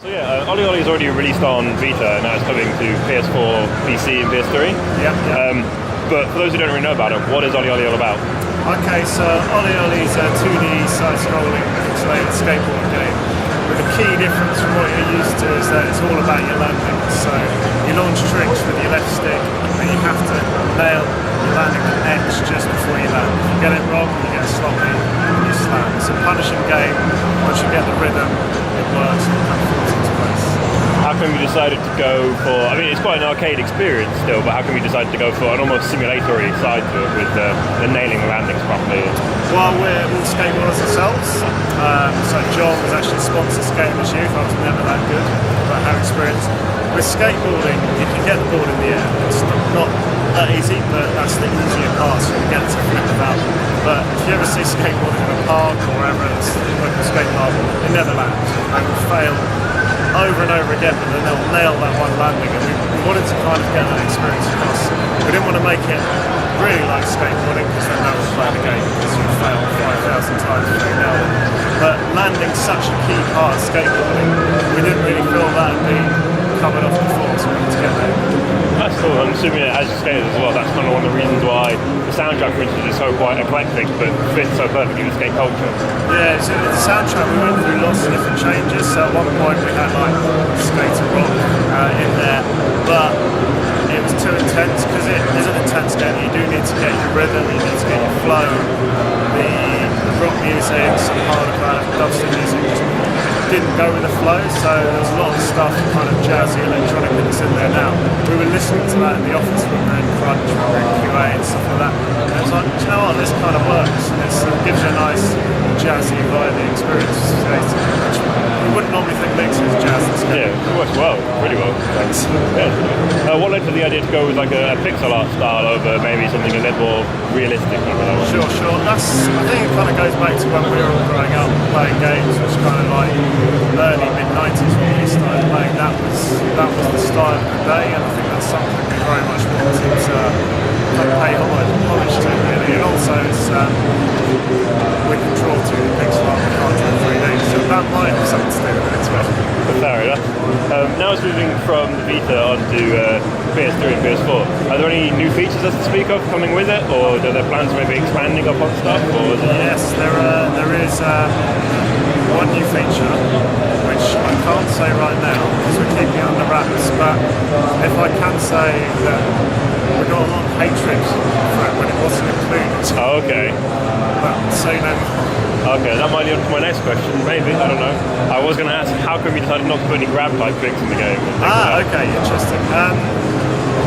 So yeah, OlliOlli is already released on Vita, and now it's coming to PS4, PC, and PS3. Yeah. But for those who don't really know about it, what is OlliOlli all about? Okay, so OlliOlli is a 2D side-scrolling pixelated skateboard game. But the key difference from what you're used to is that it's all about your landing. So you launch tricks with your left stick, and you have to nail your landing with X just before you land. If you get it wrong, you get sloppy, and you slam. It's a punishing game. Once you get the rhythm, it works and it kind of falls into place. How come you decided to go for, I mean, it's quite an arcade experience still, but how come you decided to go for an almost simulatory side to it with the nailing the landings properly? Well, we're all skateboarders ourselves. So John was actually sponsored skating as youth. I was never that good, but I have experience. With skateboarding, you can get the board in the air. It's not that easy, but that's the easier part, so you get to flip about. But if you ever see skateboarding in a park or wherever it's a local skate park, it never lands. And will fail over and over again, but then they'll nail that one landing. And we wanted to kind of get that experience across. We didn't want to make it really like skateboarding, because then that would play the game, because you fail 5,000 times before you nail it. But landing's such a key part of skateboarding, we didn't really feel that would be covered off before, so we wanted to get there. That's cool. I'm assuming as you skated as well, that's kind of one of the reasons why the soundtrack, for instance, is so quite eclectic, but fits so perfectly with skate culture. Yeah, so the soundtrack, we went through lots of different changes. So at one point we had like skater rock in there, but it was too intense, because it is an intense game. You do need to get your rhythm, you need to get your flow. The rock music, some harder kind of dubstep music just didn't go with the flow, so there's a lot of stuff, kind of jazzy electronic that's in there now. We were listening to that in the office when we were in Crunch, when we were in QA and stuff like that. And it was like, do you know what, this kind of works. It gives you a nice jazzy, vibey experience, which you wouldn't normally think links is jazz. Yeah, it works well, really well. Thanks. Yeah. What led to the idea to go with like a pixel art style over maybe something a little more realistic? Sure. I think it kind of goes back to when we were all growing up playing games, which kind of like early mid-90s when we started playing. That was the style of the day, and I think that's something we very much wanted to pay homage to, really. And also it's we control 2D pixel art, we can't do 3D, so that might have something to do with it as well. Fair enough. Now it's moving from the Vita onto PS3 and PS4. Are there any new features to speak of coming with it, or are there plans maybe expanding upon stuff? Or Yes, there is one new feature, which I can't say right now because we're keeping it under wraps, but if I can say that we got a lot of hate trips for it when it wasn't included. Oh, okay. Well, so you know. Okay, that might lead on to my next question, maybe, I don't know. I was going to ask, how come you decided not to put any grab type tricks in the game? Okay, interesting.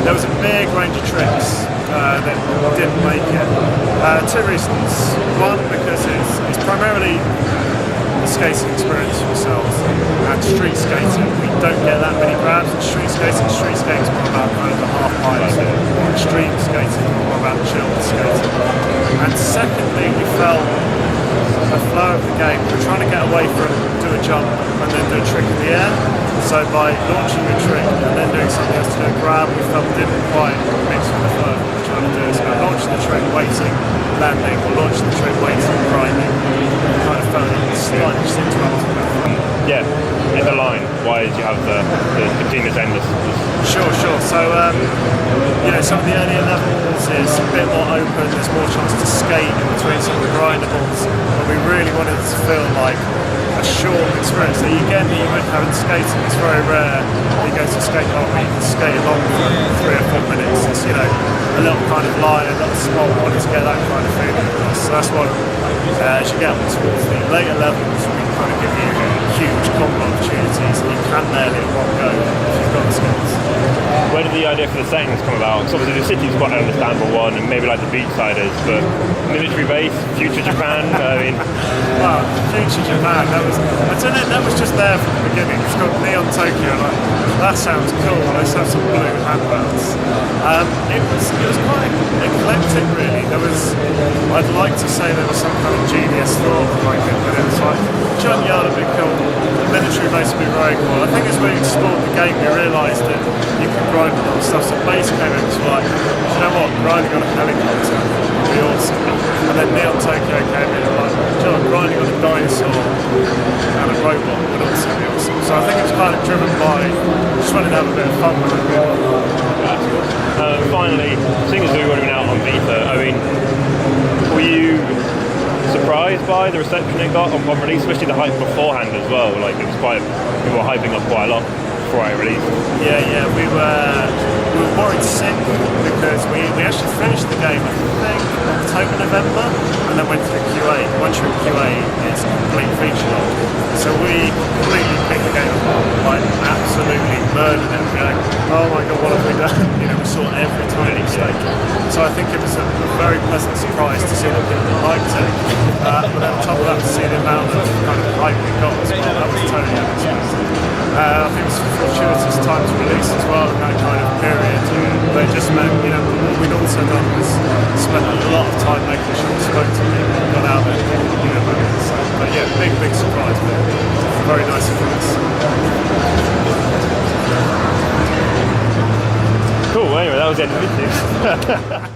There was a big range of tricks that didn't make it. Two reasons. One, because it's primarily a skating experience for yourselves, and street skating, we don't get that many grabs in street skating. Street skating is more about kind of the half pipes, or extreme skating, more about chilled skating. And secondly, we felt the flow of the game, we're trying to get away from do a jump and then do a trick in the air. So by launching a trick and then doing something else to do a grab, we felt we didn't quite mix with the flow of what we're trying to do. So by launching the trick, waiting, landing, or launching the trick, waiting, grinding, we kind of felt it was slightly just interrupted. Yeah, in the line, why did you have the continuous endless? Sure. So, some of the earlier levels is a bit more open, there's more chance to skate in between some of the grindables, but we really wanted it to feel like a short experience that you get that you would have in skating. It's very rare that you go to a skate park where you can skate along for 3 or 4 minutes. It's, a little kind of line, a little spot, wanting to get that kind of feeling across. So that's why as you get towards the later levels, we kind of give you huge combo opportunities, and you can nail it in one go if you've got the skills. Where did the idea for the settings come about? Because obviously the city's quite an understandable one, and maybe like the beachsiders, but military base, future Japan, Well, future Japan, that was just there from the beginning. It's got Neon Tokyo, like, that sounds cool, let's have some blue handbells. It was quite eclectic, really. I'd like to say there was some kind of genius thought behind it, but it was like, junkyard would be cool, the military base would be very cool. I think as we explored the game, we realised that you could grind a lot of stuff. So base came in, was like, you know what, grinding on a helicopter would be awesome. And then Neon Tokyo came in and like, grinding on a dinosaur and a robot would also be awesome. So I think it was kind of driven by just wanting to have a bit of fun with it. Finally, seeing as we've already been out on beta, I mean, were you surprised by the reception it got on release, especially the hype beforehand as well? Like it was people were hyping up quite a lot before I released. Yeah, we were worried sick because we actually finished the game, I think, October, November, and then went through QA. Once you're in QA, it's complete feature lock. So we completely picked the game apart, like absolutely murdered it. We're like, oh my god, what have we done? You know, we saw every tiny mistake. So I think it was a very pleasant surprise to see that people liked it. But then on top of that, to see the amount of kind of hype we got as well, that was totally unexpected. I think it was a fortuitous time to release as well in that kind of period. But it just meant, you know, what we'd also done was spent a lot of time making sure we spoke to people and got out there, you know. So, but yeah, big surprise, but very nice surprise. Cool, anyway, that was the end of the video.